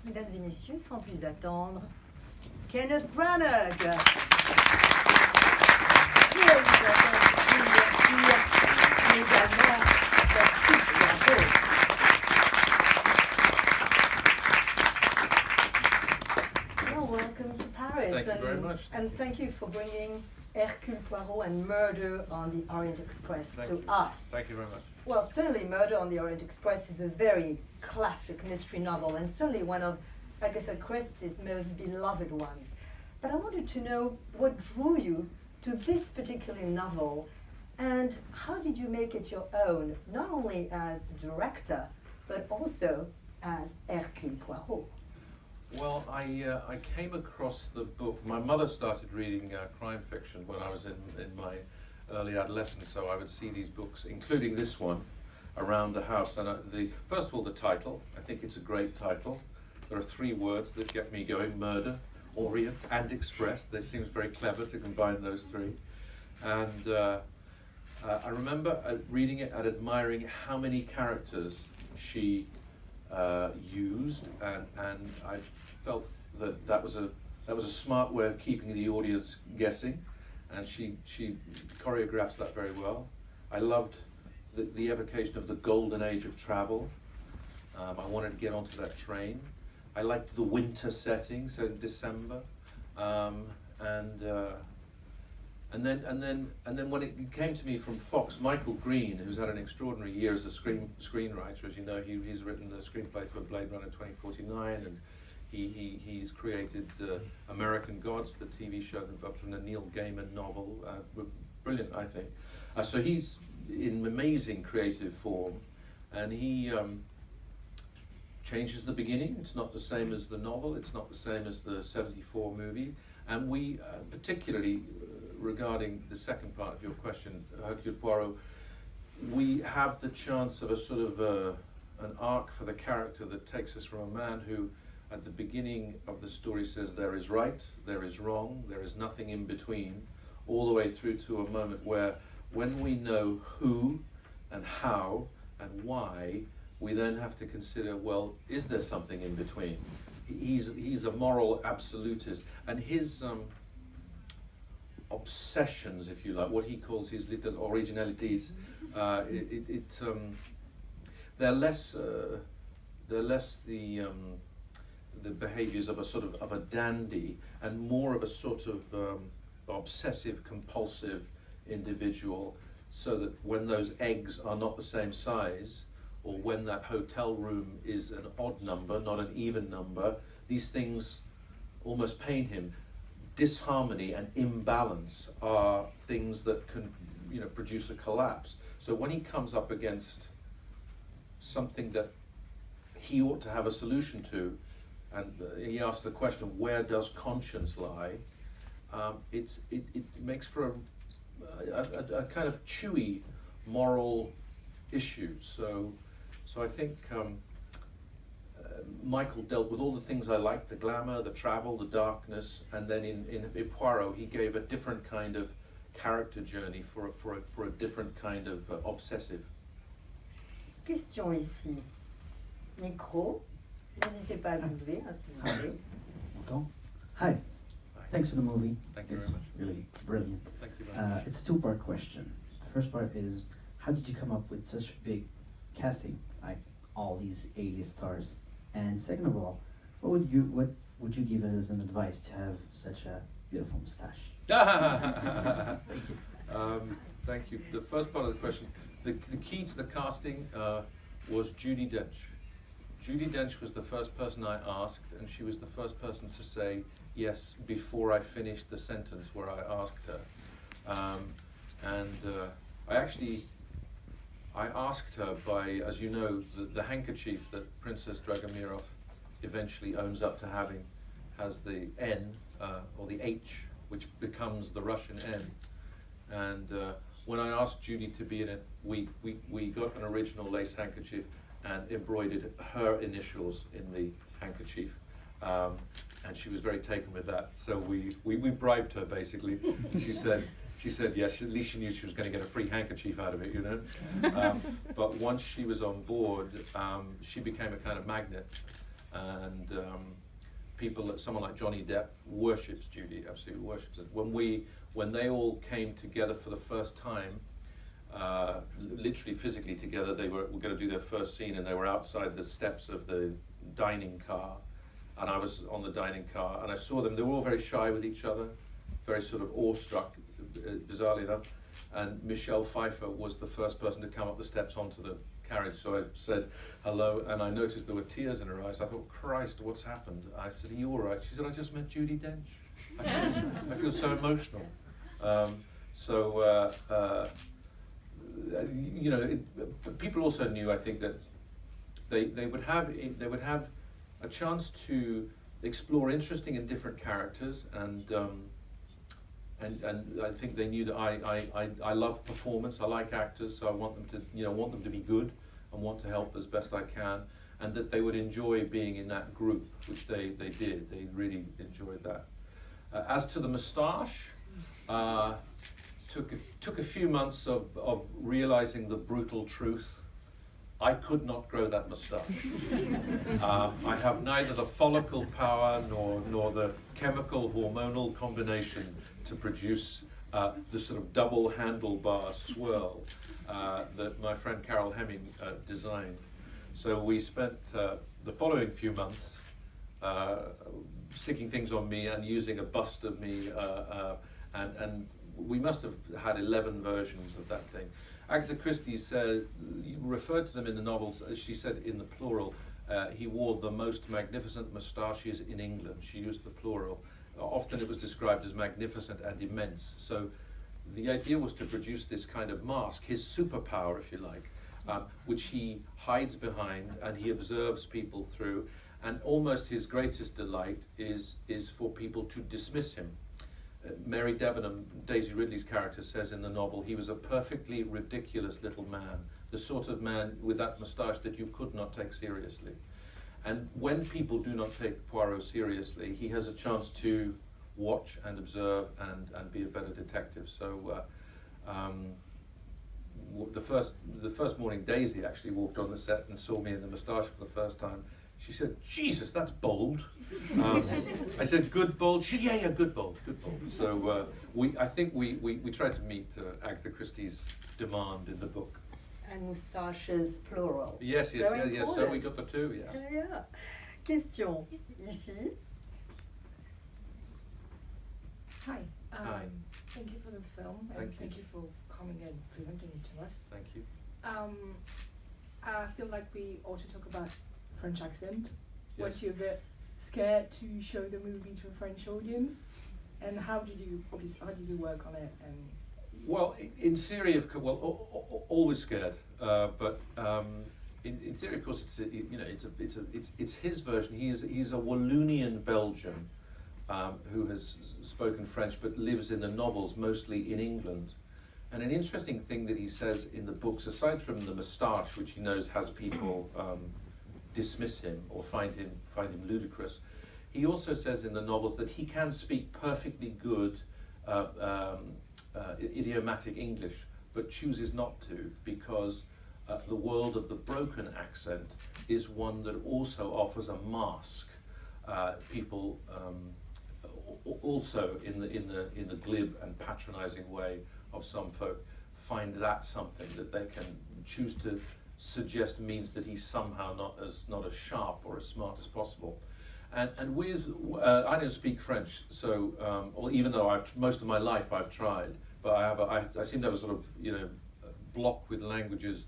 Mesdames et messieurs, sans plus attendre, Kenneth Branagh. Well, welcome to Paris. Thank you very much. And thank you for bringing Hercule Poirot and Murder on the Orient Express to us. Thank you very much. Well, certainly Murder on the Orient Express is a very classic mystery novel and certainly one of Agatha Christie's most beloved ones. But I wanted to know what drew you to this particular novel and how did you make it your own, not only as director, but also as Hercule Poirot? Well, I came across the book. My mother started reading crime fiction when I was in my early adolescence, so I would see these books, including this one, around the house. And first of all, the title. I think it's a great title. There are 3 words that get me going: Murder, Orient, and Express. This seems very clever to combine those 3. And I remember reading it and admiring how many characters she used, and I felt that was a smart way of keeping the audience guessing, and she choreographs that very well. I loved the evocation of the golden age of travel. I wanted to get onto that train. I liked the winter setting, so December, and then when it came to me from Fox, Michael Green, who's had an extraordinary year as a screenwriter, as you know, he's written the screenplay for Blade Runner 2049, and he's created American Gods, the TV show from the Neil Gaiman novel. Brilliant, I think. So he's in amazing creative form, and he changes the beginning. It's not the same as the novel. It's not the same as the 74 movie. And we, particularly regarding the second part of your question, Hercule Poirot, we have the chance of a sort of an arc for the character that takes us from a man who, at the beginning of the story, says there is right, there is wrong, there is nothing in between, all the way through to a moment where, when we know who and how and why, we then have to consider, well, is there something in between? He's a moral absolutist, and his obsessions, if you like, what he calls his little originalities, they're less the behaviours of a sort of a dandy, and more of a sort of obsessive compulsive individual, so that when those eggs are not the same size, or when that hotel room is an odd number, not an even number, these things almost pain him. Disharmony and imbalance are things that can, produce a collapse. So when he comes up against something that he ought to have a solution to, and he asks the question, where does conscience lie? It makes for a kind of chewy moral issue. So I think Michael dealt with all the things I liked: the glamour, the travel, the darkness, and then in Poirot he gave a different kind of character journey for a different kind of obsessive. Question ici. Micro. N'hésitez pas à le lever, si vous voulez. Hi. Thanks for the movie. Thank you it's very much. Really brilliant. Thank you very much. It's a 2-part question. The first part is, how did you come up with such a big casting, like all these A-list stars? And second of all, what would you give as an advice to have such a beautiful mustache? Thank you. Thank you. The first part of the question, the key to the casting was Judi Dench. Judi Dench was the first person I asked, and she was the first person to say yes before I finished the sentence where I asked her. I asked her by, as you know, the handkerchief that Princess Dragomirov eventually owns up to having has the N, or the H, which becomes the Russian N. And when I asked Judy to be in it, we got an original lace handkerchief and embroidered her initials in the handkerchief. And she was very taken with that. So we bribed her, basically. She said yes, at least she knew she was going to get a free handkerchief out of it, But once she was on board, she became a kind of magnet. and someone like Johnny Depp worships Judy, absolutely worships it. When they all came together for the first time, literally physically together, they were going to do their first scene, and they were outside the steps of the dining car, and I was on the dining car, and I saw them. They were all very shy with each other, very sort of awestruck, bizarrely enough. And Michelle Pfeiffer was the first person to come up the steps onto the carriage. So I said hello, and I noticed there were tears in her eyes. I thought, Christ, what's happened? I said, are you all right? She said, I just met Judi Dench. I feel so emotional. You know, people also knew, I think, that they would have a chance to explore interesting and different characters, and I think they knew that I love performance. I like actors, so I want them to be good, and want to help as best I can, and that they would enjoy being in that group, which they did. They really enjoyed that. As to the moustache, took a few months of realizing the brutal truth. I could not grow that moustache. I have neither the follicle power nor the chemical hormonal combination to produce the sort of double handlebar swirl that my friend Carol Hemming designed. So we spent the following few months sticking things on me and using a bust of me, and we must have had 11 versions of that thing. Agatha Christie said, referred to them in the novels, as she said in the plural, he wore the most magnificent moustaches in England. She used the plural. Often it was described as magnificent and immense. So the idea was to produce this kind of mask, his superpower, if you like, which he hides behind and he observes people through. And almost his greatest delight is for people to dismiss him. Mary Debenham, Daisy Ridley's character, says in the novel, he was a perfectly ridiculous little man, the sort of man with that moustache that you could not take seriously. And when people do not take Poirot seriously, he has a chance to watch and observe and be a better detective. So the first morning, Daisy actually walked on the set and saw me in the moustache for the first time. She said, Jesus, that's bold. I said, good bold? She said, yeah, good bold, good bold. So I think we tried to meet Agatha Christie's demand in the book. And moustaches, plural. Yes, so we got the two, yeah. Yeah. Question, ici. Hi. Hi. Thank you for the film, and thank you for coming and presenting it to us. Thank you. I feel like we ought to talk about French accent. Yes. Weren't you a bit scared to show the movie to a French audience? And how did you work on it? And well, in theory, always scared. But in theory, of course, it's his version. He's a Wallonian Belgian who has spoken French but lives in the novels mostly in England. And an interesting thing that he says in the books, aside from the moustache, which he knows has people dismiss him or find him ludicrous, he also says in the novels that he can speak perfectly good idiomatic English, but chooses not to because the world of the broken accent is one that also offers a mask. People also in the glib and patronizing way of some folk find that something that they can choose to suggest means that he's somehow not as sharp or as smart as possible. And with I don't speak French, so or even though most of my life I've tried, but I seem to have a sort of block with languages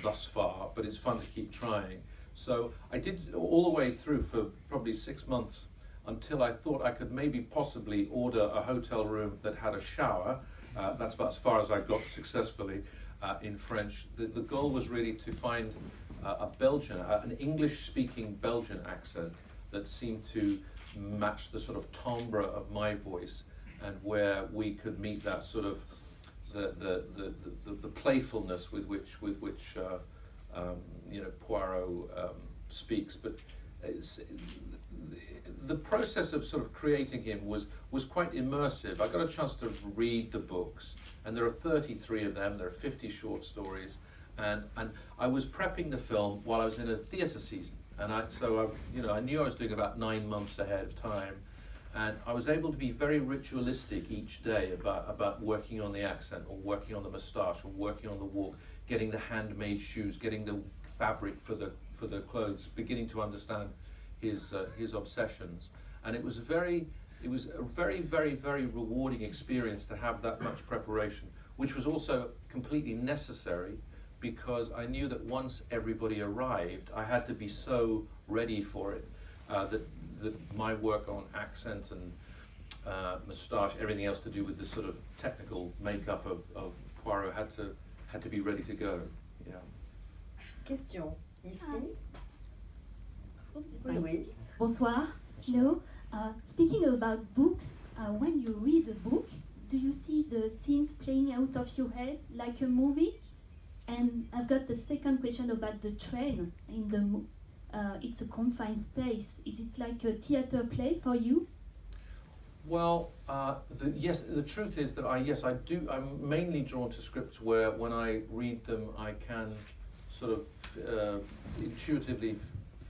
thus far. But it's fun to keep trying. So I did all the way through for probably 6 months until I thought I could maybe possibly order a hotel room that had a shower. That's about as far as I got successfully in French. The goal was really to find a Belgian, an English-speaking Belgian accent that seemed to match the sort of timbre of my voice, and where we could meet that sort of the playfulness with which Poirot speaks. But the process of sort of creating him was quite immersive. I got a chance to read the books, and there are 33 of them. There are 50 short stories, and I was prepping the film while I was in a theatre season. And I knew I was doing about 9 months ahead of time, and I was able to be very ritualistic each day about working on the accent, or working on the moustache, or working on the walk, getting the handmade shoes, getting the fabric for the clothes, beginning to understand his obsessions. And it was a very, very, very rewarding experience to have that much preparation, which was also completely necessary, because I knew that once everybody arrived, I had to be so ready for it, that my work on accent and moustache, everything else to do with the sort of technical makeup of Poirot had to be ready to go. Yeah. Question ici. Oui. Bonsoir. Hello. Speaking about books, when you read a book, do you see the scenes playing out of your head like a movie? And I've got the second question about the train. It's a confined space. Is it like a theater play for you? Well, the truth is that I do. I'm mainly drawn to scripts where, when I read them, I can sort of intuitively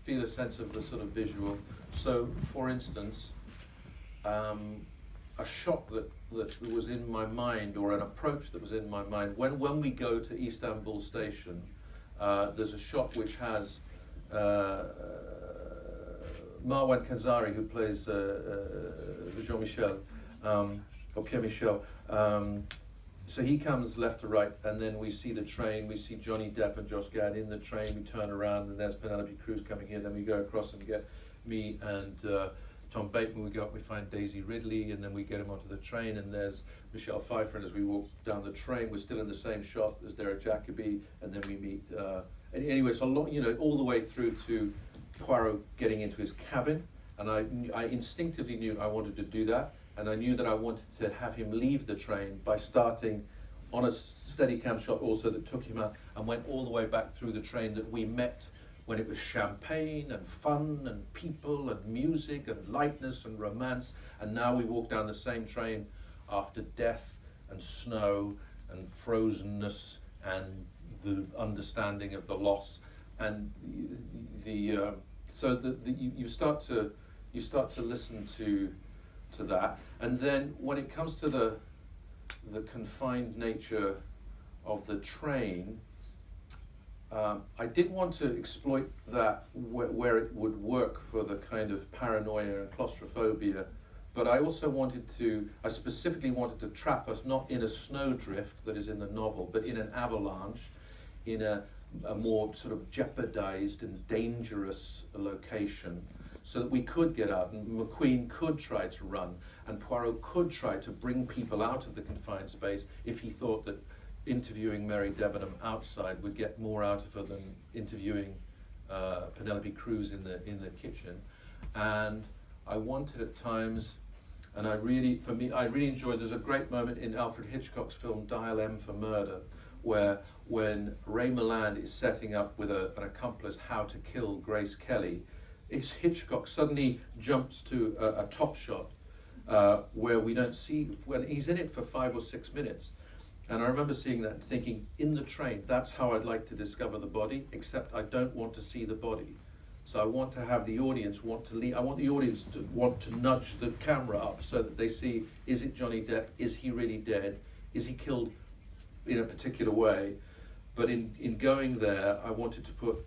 feel a sense of the sort of visual. So, for instance, a shot that was in my mind, or an approach that was in my mind, when we go to Istanbul station, there's a shot which has Marwan Kenzari, who plays Jean-Michel, or Pierre-Michel. So he comes left to right, and then we see the train, we see Johnny Depp and Josh Gad in the train, we turn around, and there's Penelope Cruz coming here, then we go across and get me and Tom Bateman, we go up, we find Daisy Ridley, and then we get him onto the train, and there's Michelle Pfeiffer, and as we walk down the train, we're still in the same shot as Derek Jacobi, and then we meet, anyway, it's a lot, all the way through to Poirot getting into his cabin, and I instinctively knew I wanted to do that, and I knew that I wanted to have him leave the train by starting on a steady cam shot also that took him out and went all the way back through the train that we met when it was champagne and fun and people and music and lightness and romance, and now we walk down the same train after death and snow and frozenness and the understanding of the loss, and you start to listen to that, and then when it comes to the confined nature of the train, I did want to exploit that where it would work for the kind of paranoia and claustrophobia, but I specifically wanted to trap us not in a snowdrift that is in the novel, but in an avalanche, in a more sort of jeopardized and dangerous location, so that we could get out, and McQueen could try to run, and Poirot could try to bring people out of the confined space if he thought that interviewing Mary Debenham outside would get more out of her than interviewing Penelope Cruz in the kitchen. And I wanted at times, and I really enjoyed, there's a great moment in Alfred Hitchcock's film Dial M for Murder, where when Ray Milland is setting up with an accomplice how to kill Grace Kelly, Hitchcock suddenly jumps to a top shot where we don't see, when he's in it for 5 or 6 minutes. And I remember seeing that and thinking, in the train, that's how I'd like to discover the body, except I don't want to see the body. So I want to have the audience want to leave. I want the audience to want to nudge the camera up so that they see, is it Johnny Depp? Is he really dead? Is he killed in a particular way? But in going there, I wanted to put,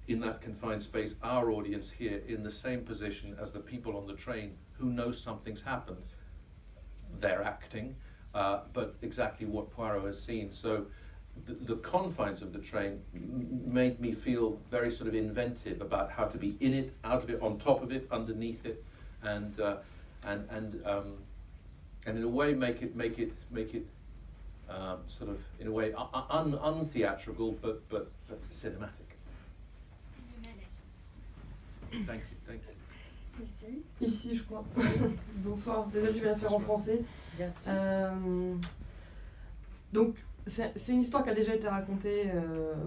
in that confined space, our audience here in the same position as the people on the train who know something's happened. They're acting, but exactly what Poirot has seen. So the confines of the train made me feel very sort of inventive about how to be in it, out of it, on top of it, underneath it, and in a way make it sort of, in a way, untheatrical, but cinematic. Thank you. Ici, je crois. Bonsoir, désolé, je vais la faire en français. Bien sûr. Donc, c'est une histoire qui a déjà été racontée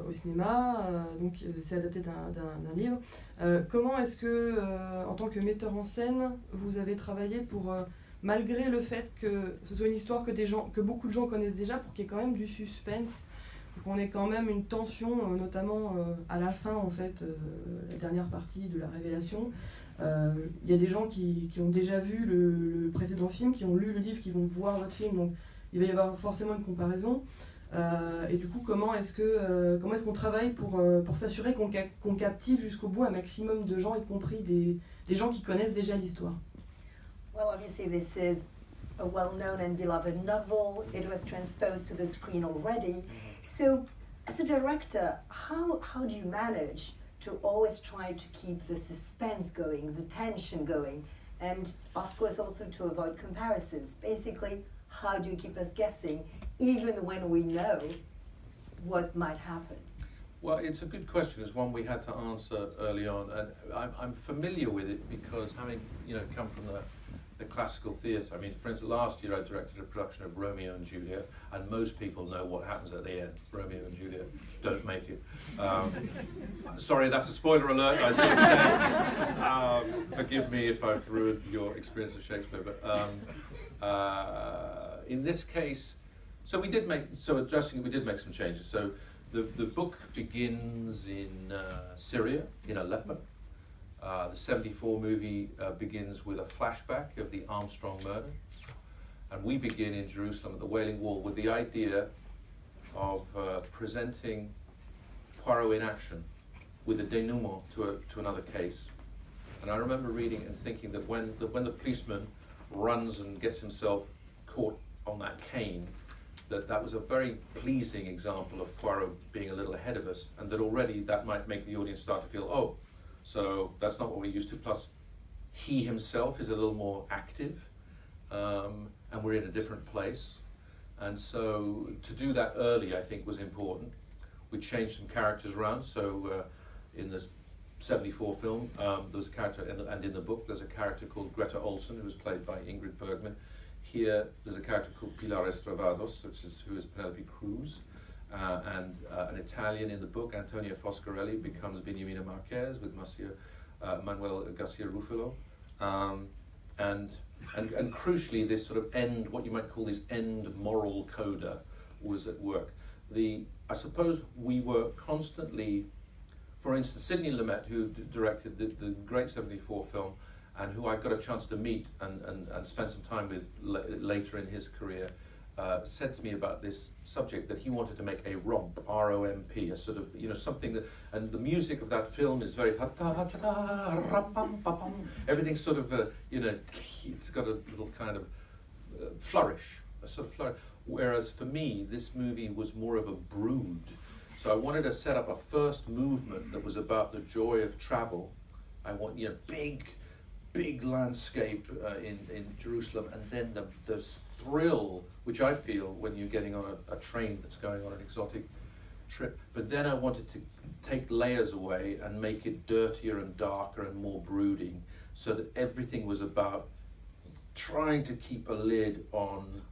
au cinéma, donc c'est adapté d'un livre. Comment est-ce que, en tant que metteur en scène, vous avez travaillé pour, malgré le fait que ce soit une histoire que beaucoup de gens connaissent déjà, pour qu'il y ait quand même du suspense, faut qu'on ait quand même une tension, notamment à la fin, en fait, la dernière partie de la révélation. Il y a des gens qui ont déjà vu le précédent film, qui ont lu le livre, qui vont voir votre film, donc il va y avoir forcément une comparaison. Et du coup, comment est-ce qu'on travaille pour s'assurer qu'on captive jusqu'au bout un maximum de gens, y compris des gens qui connaissent déjà l'histoire? Well, obviously this is a well-known and beloved novel. It was transposed to the screen already. So, as a director, how do you manage to always try to keep the suspense going, the tension going, and of course also to avoid comparisons? Basically, how do you keep us guessing, even when we know what might happen? Well, it's a good question. It's one we had to answer early on, and I'm familiar with it because having come from the classical theatre. I mean, for instance, last year I directed a production of Romeo and Juliet, and most people know what happens at the end. Romeo and Juliet don't make it. Sorry, that's a spoiler alert. I should say. Forgive me if I've ruined your experience of Shakespeare, but in this case, we did make some changes. So the book begins in Syria, in Aleppo. The 74 movie begins with a flashback of the Armstrong murder, and we begin in Jerusalem at the Wailing Wall with the idea of presenting Poirot in action with a denouement to another case. And I remember reading and thinking that when the policeman runs and gets himself caught on that cane, that was a very pleasing example of Poirot being a little ahead of us, and that already that might make the audience start to feel, oh, so that's not what we're used to. Plus, he himself is a little more active, and we're in a different place. And so to do that early, I think, was important. We changed some characters around. So in the 74 film, there's a character, and in the book, there's a character called Greta Olsen, who was played by Ingrid Bergman. Here, there's a character called Pilar Estravados, who is Penelope Cruz. And an Italian in the book, Antonio Foscarelli, becomes Beniamina Marquez with Manuel Garcia Ruffalo. And crucially, this sort of end, what you might call this end moral coda, was at work. I suppose we were constantly, for instance, Sidney Lumet, who directed the great 74 film, and who I got a chance to meet and spend some time with later in his career, said to me about this subject that he wanted to make a romp, R-O-M-P, a sort of, something that, and the music of that film is very, everything's sort of, it's got a little kind of flourish, a sort of flourish. Whereas for me, this movie was more of a brood. So I wanted to set up a first movement that was about the joy of travel. I want, big landscape in Jerusalem, and then the thrill, which I feel when you're getting on a train that's going on an exotic trip. But then I wanted to take layers away and make it dirtier and darker and more brooding, so that everything was about trying to keep a lid on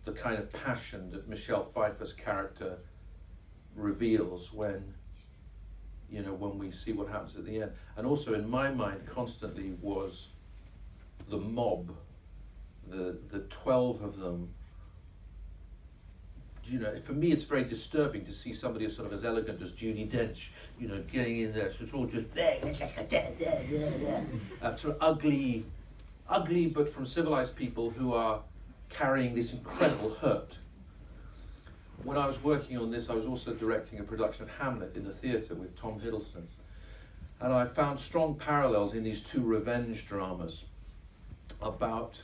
the kind of passion that Michelle Pfeiffer's character reveals when we see what happens at the end. And also in my mind constantly was the mob, the 12 of them. For me it's very disturbing to see somebody as sort of as elegant as Judi Dench, getting in there, so it's all just sort of ugly, but from civilized people who are carrying this incredible hurt. When I was working on this, I was also directing a production of Hamlet in the theatre with Tom Hiddleston. And I found strong parallels in these two revenge dramas about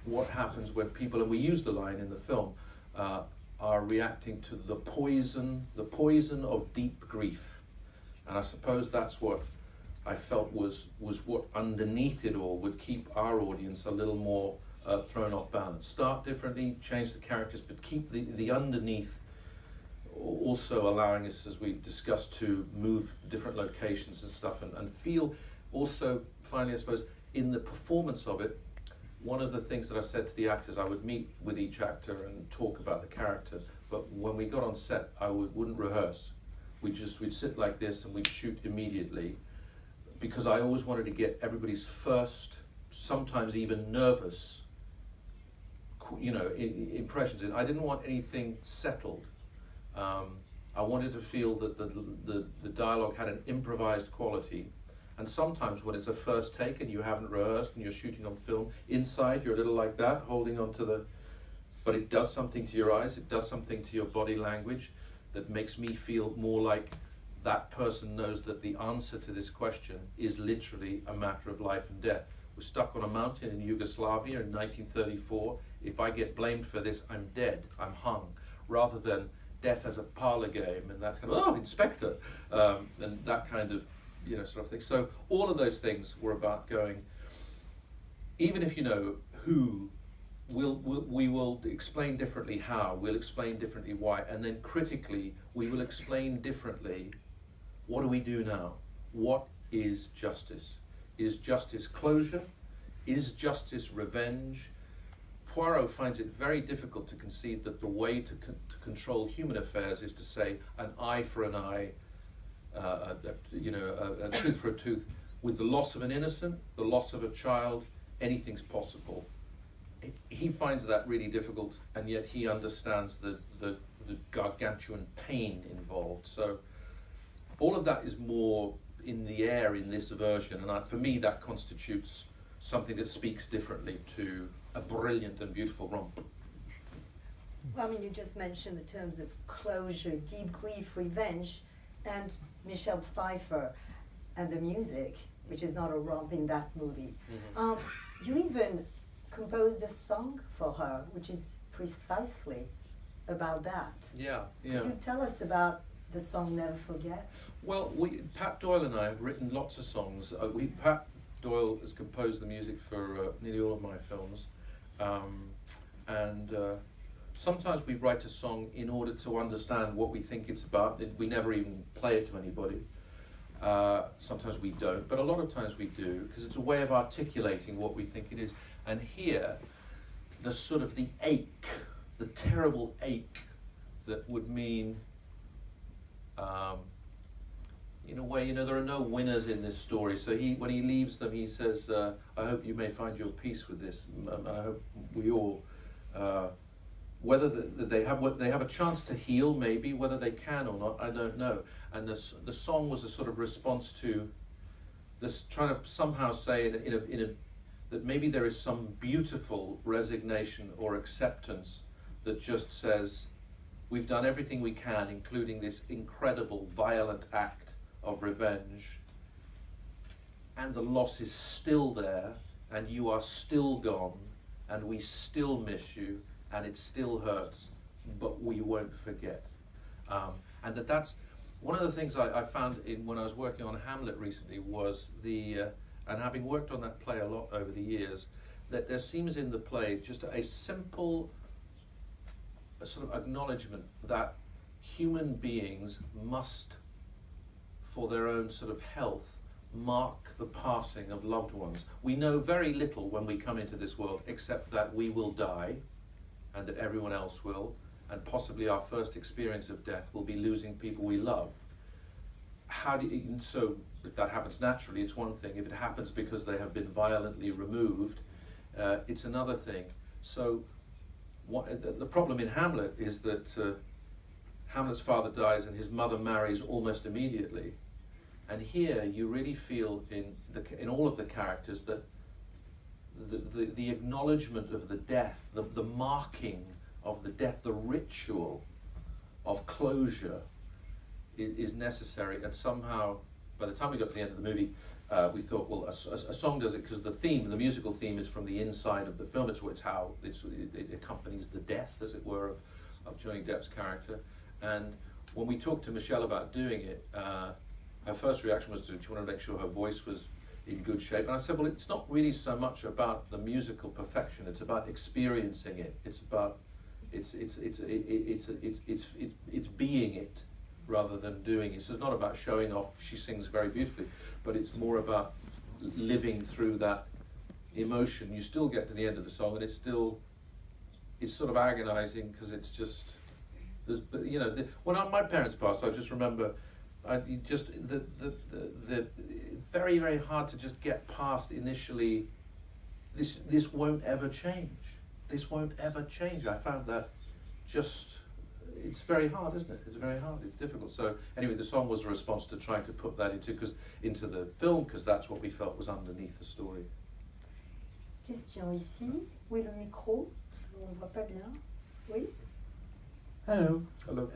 what happens when people, and we use the line in the film, are reacting to the poison of deep grief. And I suppose that's what I felt was what underneath it all would keep our audience a little more thrown off balance. Start differently, change the characters, but keep the underneath also allowing us, as we discussed, to move different locations and stuff, and feel also, finally I suppose, in the performance of it. One of the things that I said to the actors, I would meet with each actor and talk about the character, but when we got on set, I wouldn't rehearse. We'd sit like this and we'd shoot immediately, because I always wanted to get everybody's first, sometimes even nervous, impressions in. I didn't want anything settled. I wanted to feel that the dialogue had an improvised quality. And sometimes when it's a first take and you haven't rehearsed and you're shooting on film, inside you're a little like that, holding on to the... But it does something to your eyes, it does something to your body language that makes me feel more like that person knows that the answer to this question is literally a matter of life and death. We're stuck on a mountain in Yugoslavia in 1934. If I get blamed for this, I'm dead, I'm hung, rather than death as a parlor game and that kind of, oh, Inspector, and that kind of, sort of thing. So all of those things were about going, even if you know who, we will explain differently how, we'll explain differently why, and then critically, we will explain differently, what do we do now? What is justice? Is justice closure? Is justice revenge? Poirot finds it very difficult to concede that the way to control human affairs is to say an eye for an eye, a tooth for a tooth. With the loss of an innocent, the loss of a child, anything's possible. He finds that really difficult, and yet he understands the gargantuan pain involved. So all of that is more in the air in this version, and for me that constitutes something that speaks differently to a brilliant and beautiful romp. Well, I mean, you just mentioned the terms of closure, deep grief, revenge, and Michelle Pfeiffer and the music, which is not a romp in that movie. Mm-hmm. You even composed a song for her, which is precisely about that. Yeah. Could you tell us about the song Never Forget? Well, Pat Doyle and I have written lots of songs. Pat Doyle has composed the music for nearly all of my films. And sometimes we write a song in order to understand what we think it's about. We never even play it to anybody. Sometimes we don't, but a lot of times we do, because it's a way of articulating what we think it is. And here, the sort of the ache, the terrible ache that would mean, in a way, there are no winners in this story. So when he leaves them, he says, I hope you may find your peace with this. I hope we all, whether they have a chance to heal, maybe, whether they can or not, I don't know. And the song was a sort of response to this, trying to somehow say that maybe there is some beautiful resignation or acceptance that just says, we've done everything we can, including this incredible, violent act of revenge, and the loss is still there, and you are still gone, and we still miss you, and it still hurts, but we won't forget. And that's one of the things I found when I was working on Hamlet recently was and having worked on that play a lot over the years, that there seems in the play just a simple sort of acknowledgement that human beings must, for their own sort of health, mark the passing of loved ones. We know very little when we come into this world, except that we will die, and that everyone else will, and possibly our first experience of death will be losing people we love. So if that happens naturally, it's one thing. If it happens because they have been violently removed, it's another thing. So the problem in Hamlet is that Hamlet's father dies and his mother marries almost immediately. And here you really feel in all of the characters that the acknowledgement of the death, the marking of the death, the ritual of closure is necessary. And somehow, by the time we got to the end of the movie, we thought, well, a song does it, because the musical theme is from the inside of the film. It's how it accompanies the death, as it were, of Johnny Depp's character. And when we talked to Michelle about doing it, her first reaction was she wanted to make sure her voice was in good shape. And I said, well, it's not really so much about the musical perfection. It's about experiencing it. It's about it's being it rather than doing it. So it's not about showing off. She sings very beautifully, but it's more about living through that emotion. You still get to the end of the song, and it's sort of agonizing, because it's just when my parents passed, I just remember the very, very hard to just get past initially. This won't ever change. This won't ever change. I found that just it's very hard, isn't it? It's very hard. It's difficult. So anyway, the song was a response to trying to put that into the film, because that's what we felt was underneath the story. Question ici. Oui, le micro, parce qu'on ne voit pas bien. Oui. Hello. Hello.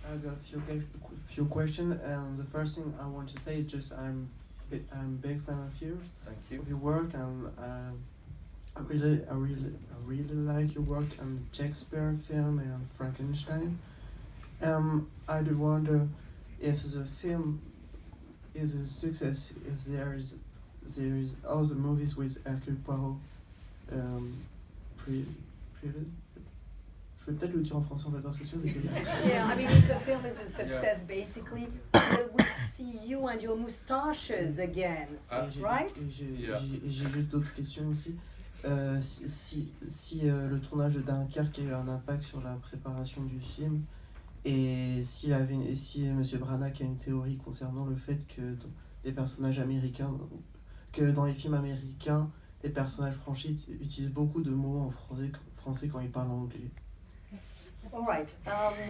I've got a few questions, and the first thing I want to say is just I'm a big fan of you. Thank you. Of your work, and I really like your work on Shakespeare film and Frankenstein. I do wonder if the film is a success, if there is other movies with Hercule Poirot. Je vais peut-être le dire en français, on va voir ce que c'est. Yeah, I mean, if the film is a success, basically, will we see you and your moustaches again, right? J'ai juste d'autres questions aussi. Si le tournage de Dunkerque a eu un impact sur la préparation du film, et si M. Branagh a une théorie concernant le fait que les personnages américains, que dans les films américains, les personnages français utilisent beaucoup de mots en français quand ils parlent anglais. All right.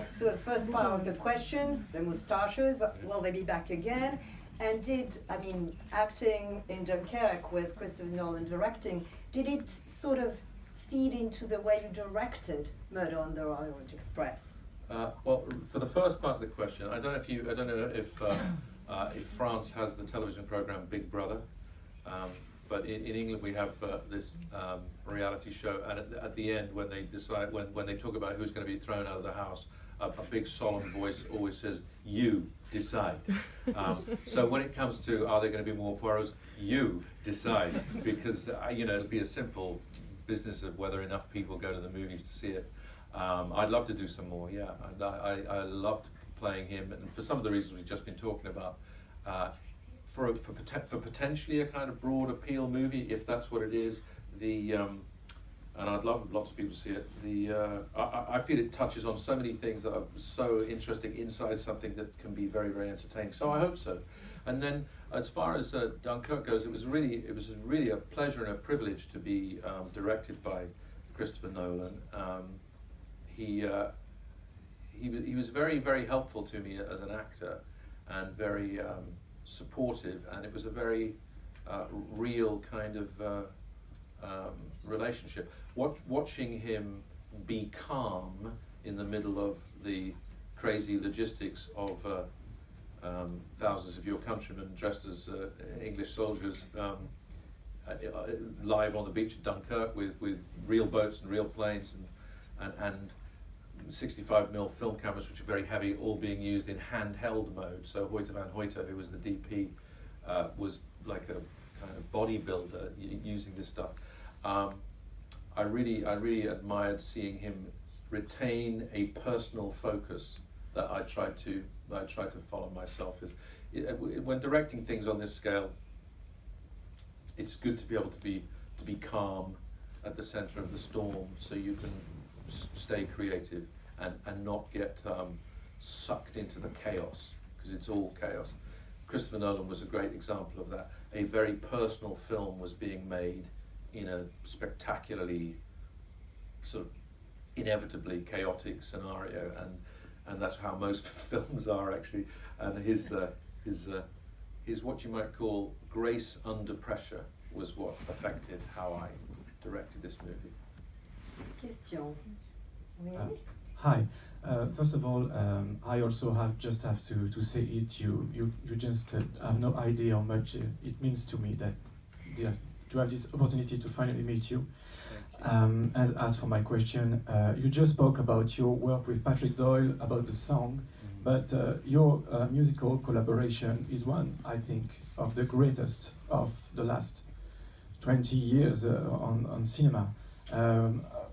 So the first part of the question, the moustaches, will they be back again? And acting in Dunkirk with Christopher Nolan directing, did it sort of feed into the way you directed Murder on the Orient Express? Well, for the first part of the question, I don't know if France has the television program Big Brother, but in England we have this reality show, and at the end, when they decide, when they talk about who's going to be thrown out of the house, a big solemn voice always says, "You decide." So when it comes to are there going to be more Poirots, you decide, because it'll be a simple business of whether enough people go to the movies to see it. I'd love to do some more. Yeah, I loved playing him, and for some of the reasons we've just been talking about. For potentially a kind of broad appeal movie, if that's what it is, and I'd love lots of people to see it. I feel it touches on so many things that are so interesting inside something that can be very, very entertaining. So I hope so. And then, as far as Dunkirk goes, it was really a pleasure and a privilege to be directed by Christopher Nolan. He was very, very helpful to me as an actor, and very supportive, and it was a very real kind of relationship. Watching him be calm in the middle of the crazy logistics of thousands of your countrymen dressed as English soldiers live on the beach at Dunkirk with real boats and real planes and 65mm film cameras, which are very heavy, all being used in handheld mode. So Hoyte van Hoyte, who was the DP, was like a kind of bodybuilder using this stuff. I really admired seeing him retain a personal focus that I tried to follow myself. When directing things on this scale, it's good to be able to be calm at the center of the storm, so you can stay creative and not get sucked into the chaos, because it's all chaos. Christopher Nolan was a great example of that. A very personal film was being made in a spectacularly, sort of inevitably chaotic scenario, and that's how most films are, actually. And his what you might call grace under pressure was what affected how I directed this movie. Question. Oui. Hi. First of all, I also have to say it. You just have no idea how much it means to me that to have this opportunity to finally meet you. As for my question, you just spoke about your work with Patrick Doyle about the song, but your musical collaboration is one, I think, of the greatest of the last 20 years on cinema.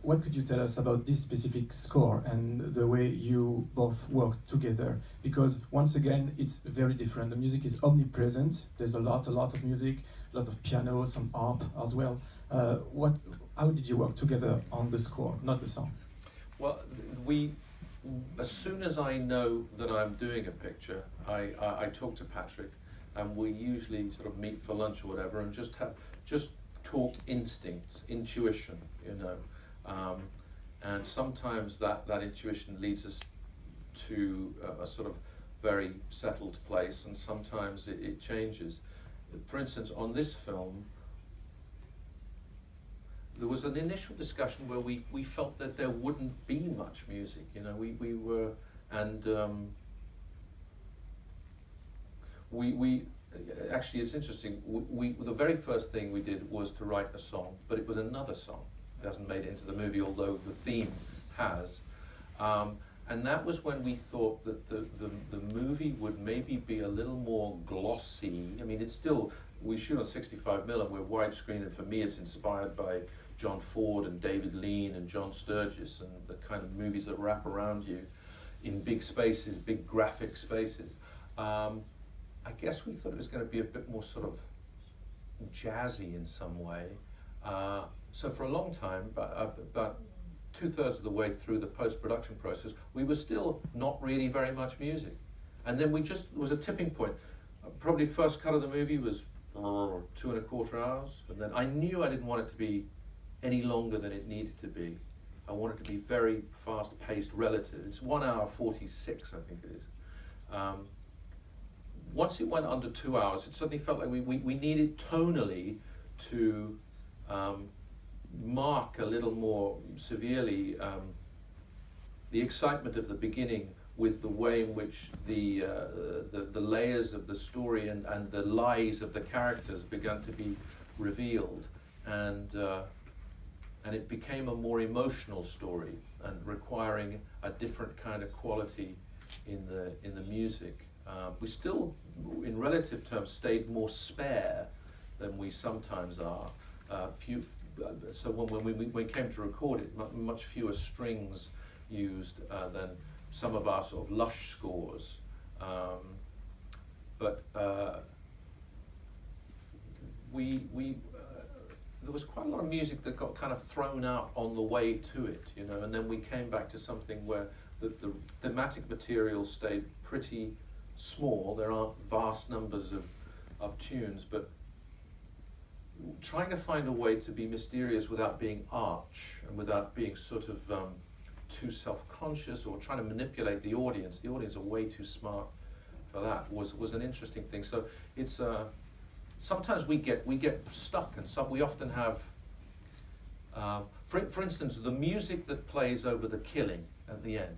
What could you tell us about this specific score and the way you both work together? Because once again, it's very different. The music is omnipresent. There's a lot of music, a lot of piano, some harp as well. How did you work together on the score, not the song? Well, as soon as I know that I'm doing a picture, I talk to Patrick, and we usually sort of meet for lunch or whatever, and just talk instincts, intuition, And sometimes that intuition leads us to a sort of very settled place, and sometimes it changes. For instance, on this film, there was an initial discussion where we felt that there wouldn't be much music. You know, we were, and we actually, it's interesting. The very first thing we did was to write a song, but it was another song. It hasn't made it into the movie, although the theme has. And that was when we thought that the movie would maybe be a little more glossy. I mean, it's still, we shoot on 65mm and we're widescreen, and for me it's inspired by John Ford and David Lean and John Sturgis and the kind of movies that wrap around you in big spaces, big graphic spaces. I guess we thought it was going to be a bit more sort of jazzy in some way. So for a long time, about 2/3 of the way through the post-production process, we were still not really very much music. And then it was a tipping point. Probably first cut of the movie was 2.25 hours, and then I knew I didn't want it to be any longer than it needed to be. I want it to be very fast-paced relative. It's 1 hour 46, I think it is. Once it went under 2 hours, it suddenly felt like we needed tonally to mark a little more severely the excitement of the beginning with the way in which the layers of the story and the lies of the characters began to be revealed, and it became a more emotional story and requiring a different kind of quality in the music. We still, in relative terms, stayed more spare than we sometimes are. So when we came to record it, much fewer strings used than some of our sort of lush scores. But there was quite a lot of music that got kind of thrown out on the way to it, you know, and then we came back to something where the thematic material stayed pretty small. There aren't vast numbers of tunes, but trying to find a way to be mysterious without being arch and without being sort of too self-conscious or trying to manipulate the audience. The audience are way too smart for that. Was an interesting thing. So it's sometimes we get stuck, and we often have. For instance, the music that plays over the killing at the end,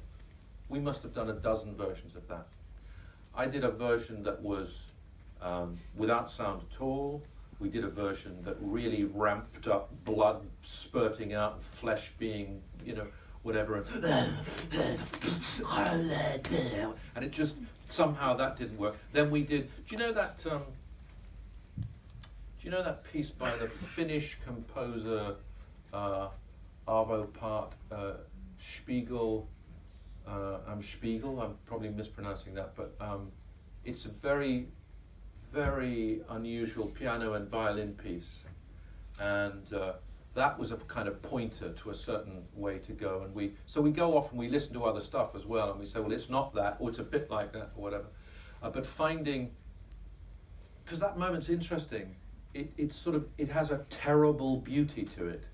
we must have done a dozen versions of that. I did a version that was without sound at all. We did a version that really ramped up, blood spurting out, flesh being, you know, whatever, and it just, somehow that didn't work. Then we did, do you know that piece by the Finnish composer Arvo Part Spiegel? Spiegel, I'm probably mispronouncing that, but it's a very, very unusual piano and violin piece, and that was a kind of pointer to a certain way to go. And we go off and we listen to other stuff as well, and we say, well, it's not that, or it's a bit like that, or whatever. But finding, because that moment's interesting, it has a terrible beauty to it,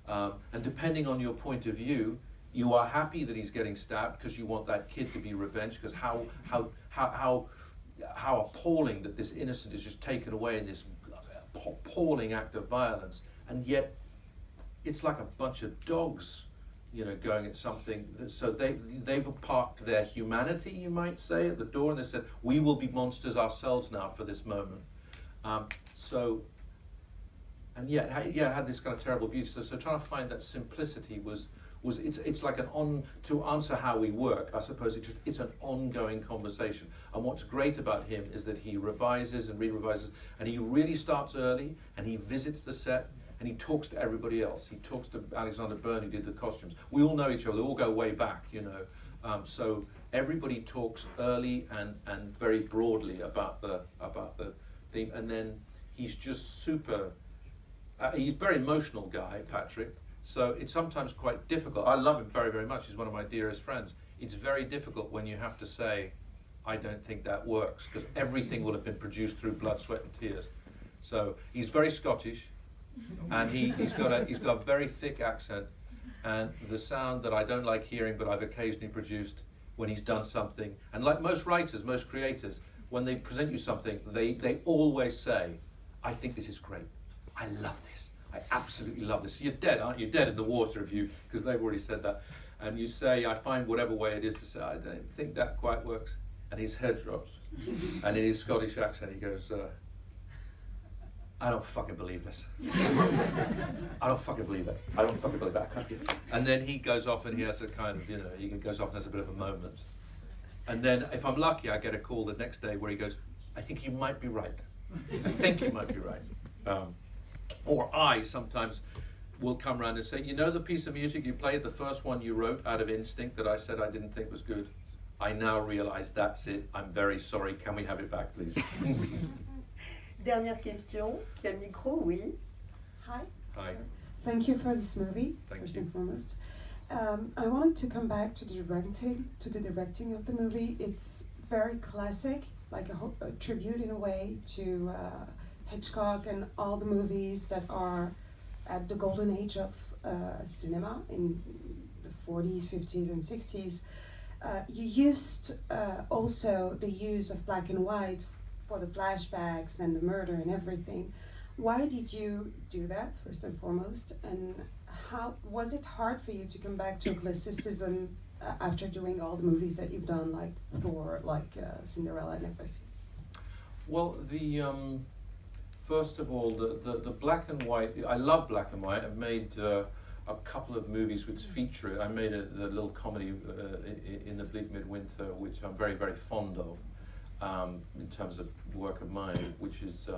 and depending on your point of view, you are happy that he's getting stabbed because you want that kid to be revenged, because how appalling that this innocent is just taken away in this appalling act of violence, and yet it's like a bunch of dogs, you know, going at something. So they've parked their humanity, you might say, at the door, and they said, we will be monsters ourselves now for this moment. And yet, it had this kind of terrible beauty. So trying to find that simplicity was it's like to answer how we work, I suppose it's an ongoing conversation. And what's great about him is that he revises and re-revises, and he really starts early, and he visits the set, and he talks to everybody else. He talks to Alexander Byrne, who did the costumes. We all know each other, they all go way back, you know. So everybody talks early and very broadly about the theme, and then he's just super, he's a very emotional guy, Patrick. So it's sometimes quite difficult. I love him very, very much. He's one of my dearest friends. It's very difficult when you have to say, I don't think that works, because everything will have been produced through blood, sweat and tears. So he's very Scottish, and he's got a very thick accent, and the sound that I don't like hearing, but I've occasionally produced when he's done something. And like most writers, most creators, when they present you something, they always say, I think this is great. I love this. I absolutely love this. You're dead, aren't you? Dead in the water if you, because they've already said that. And you say, I find whatever way it is to say, I don't think that quite works. And his head drops. And in his Scottish accent, he goes, I don't fucking believe this. I don't fucking believe it. I don't fucking believe that. I can't believe it. And then he goes off and he has a kind of, he goes off and has a bit of a moment. And then if I'm lucky, I get a call the next day where he goes, I think you might be right. I think you might be right. Or I sometimes will come around and say, you know the piece of music you played, the first one you wrote out of instinct that I said I didn't think was good? I now realize that's it. I'm very sorry. Can we have it back, please? Dernière question. Qui a le micro? Oui. Hi. Hi. Thank you for this movie, Thank first you. and foremost. I wanted to come back to the directing of the movie. It's very classic, like a tribute in a way to Hitchcock and all the movies that are at the golden age of cinema in the 40s, 50s, and 60s. You used also the use of black and white for the flashbacks and the murder and everything. Why did you do that, first and foremost? And how was it hard for you to come back to classicism after doing all the movies that you've done, like Thor, like Cinderella and everything? Well, first of all, the black and white, I love black and white. I've made a couple of movies which feature it. I made the little comedy in the Bleak Midwinter, which I'm very, very fond of in terms of work of mine, which is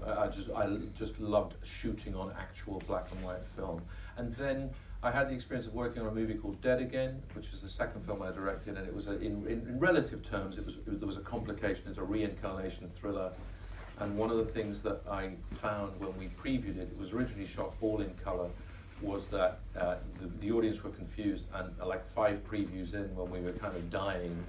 I just loved shooting on actual black and white film. And then I had the experience of working on a movie called Dead Again, which is the second film I directed, and it was in relative terms, there was a complication. It's a reincarnation thriller. And one of the things that I found when we previewed it, it was originally shot all in color, was that the audience were confused, and like 5 previews in, when we were kind of dying,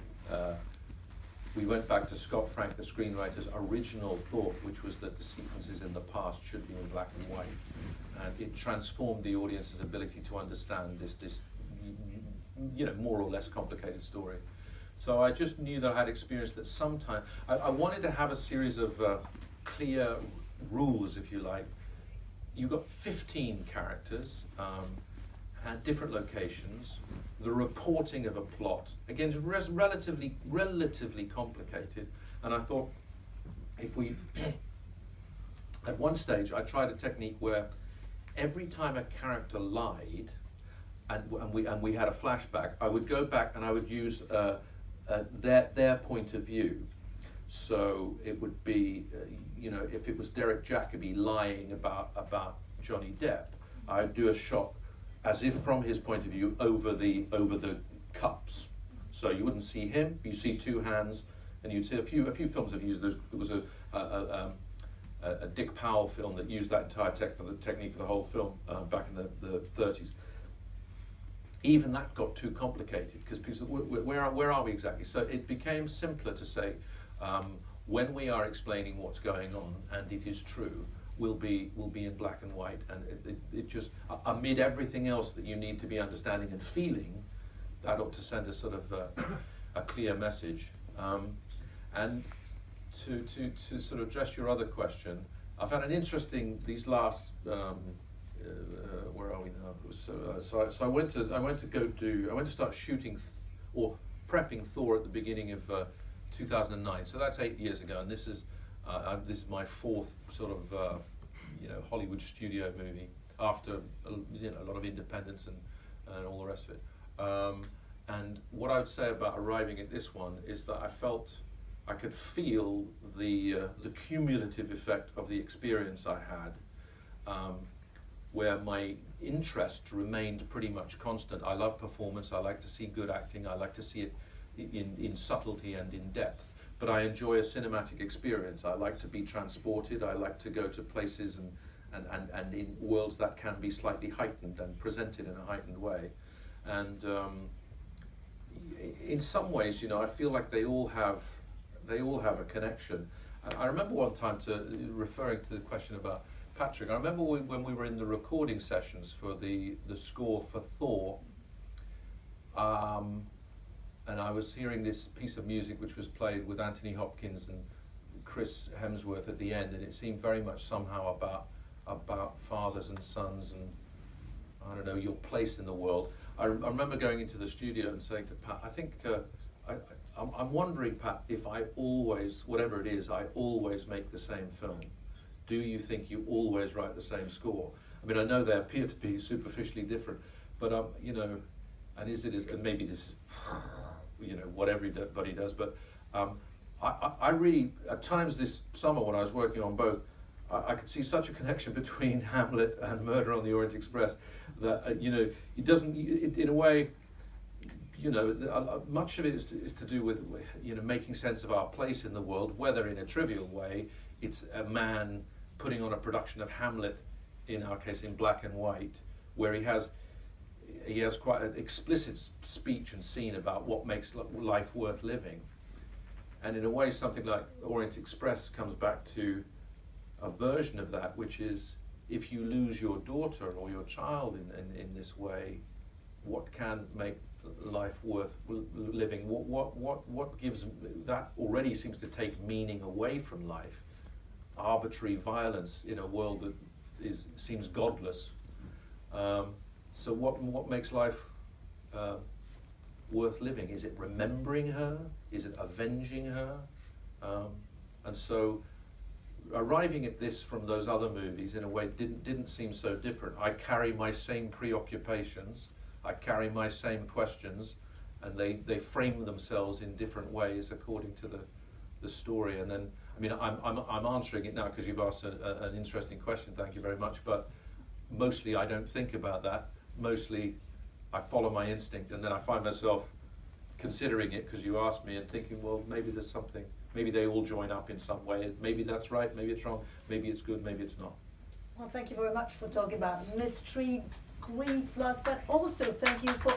we went back to Scott Frank, the screenwriter's original thought, which was that the sequences in the past should be in black and white. And it transformed the audience's ability to understand this more or less complicated story. So I just knew that I had experienced that sometime. I wanted to have a series of clear rules, if you like. You've got 15 characters at different locations. The reporting of a plot, again, is relatively complicated. And I thought, if we, at one stage, I tried a technique where every time a character lied, and we had a flashback, I would go back and I would use their point of view. So it would be, if it was Derek Jacobi lying about Johnny Depp, I'd do a shot as if from his point of view over the cups. So you wouldn't see him, you see 2 hands, and you'd see a few films have used this. It was a Dick Powell film that used that entire technique for the whole film back in the 30s. Even that got too complicated because people said, where are we exactly? So it became simpler to say, when we are explaining what's going on, and it is true, will be in black and white, and it just, amid everything else that you need to be understanding and feeling, that ought to send a sort of a clear message. And to sort of address your other question, I've had an interesting, these last, where are we now? So I went to start shooting or prepping Thor at the beginning of 2009. So that's 8 years ago, and this is my 4th sort of Hollywood studio movie after a lot of independence and all the rest of it. And what I would say about arriving at this one is that I could feel the cumulative effect of the experience I had, where my interest remained pretty much constant. I love performance, I like to see good acting, I like to see it in subtlety and in depth, but I enjoy a cinematic experience. I like to be transported, I like to go to places and in worlds that can be slightly heightened and presented in a heightened way. And in some ways, I feel like they all have a connection. I remember one time referring to the question about Patrick. I remember when we were in the recording sessions for the score for Thor, and I was hearing this piece of music which was played with Anthony Hopkins and Chris Hemsworth at the end, and it seemed very much somehow about fathers and sons and, I don't know, your place in the world. I remember going into the studio and saying to Pat, I think, I'm wondering, Pat, if I always, whatever it is, I always make the same film. Do you think you always write the same score? I mean, I know they appear to be superficially different, but you know, and and maybe this is, you know, what everybody does, but I really, at times this summer when I was working on both, I could see such a connection between Hamlet and Murder on the Orient Express that, you know, in a way, you know, much of it is to do with, you know, making sense of our place in the world, whether in a trivial way, it's a man putting on a production of Hamlet, in our case in black and white, where he has quite an explicit speech and scene about what makes life worth living. And in a way, something like Orient Express comes back to a version of that, which is, if you lose your daughter or your child in this way, what can make life worth living? What gives that already seems to take meaning away from life? Arbitrary violence in a world that seems godless. So what makes life worth living? Is it remembering her? Is it avenging her? And so arriving at this from those other movies in a way didn't seem so different. I carry my same preoccupations, I carry my same questions, and they frame themselves in different ways according to the story. And then, I mean, I'm answering it now because you've asked an interesting question, thank you very much, but mostly I don't think about that. Mostly I follow my instinct, and then I find myself considering it because you asked me and thinking, well, maybe there's something, maybe they all join up in some way. Maybe that's right, maybe it's wrong, maybe it's good, maybe it's not. Well, thank you very much for talking about mystery, grief, loss, but also thank you for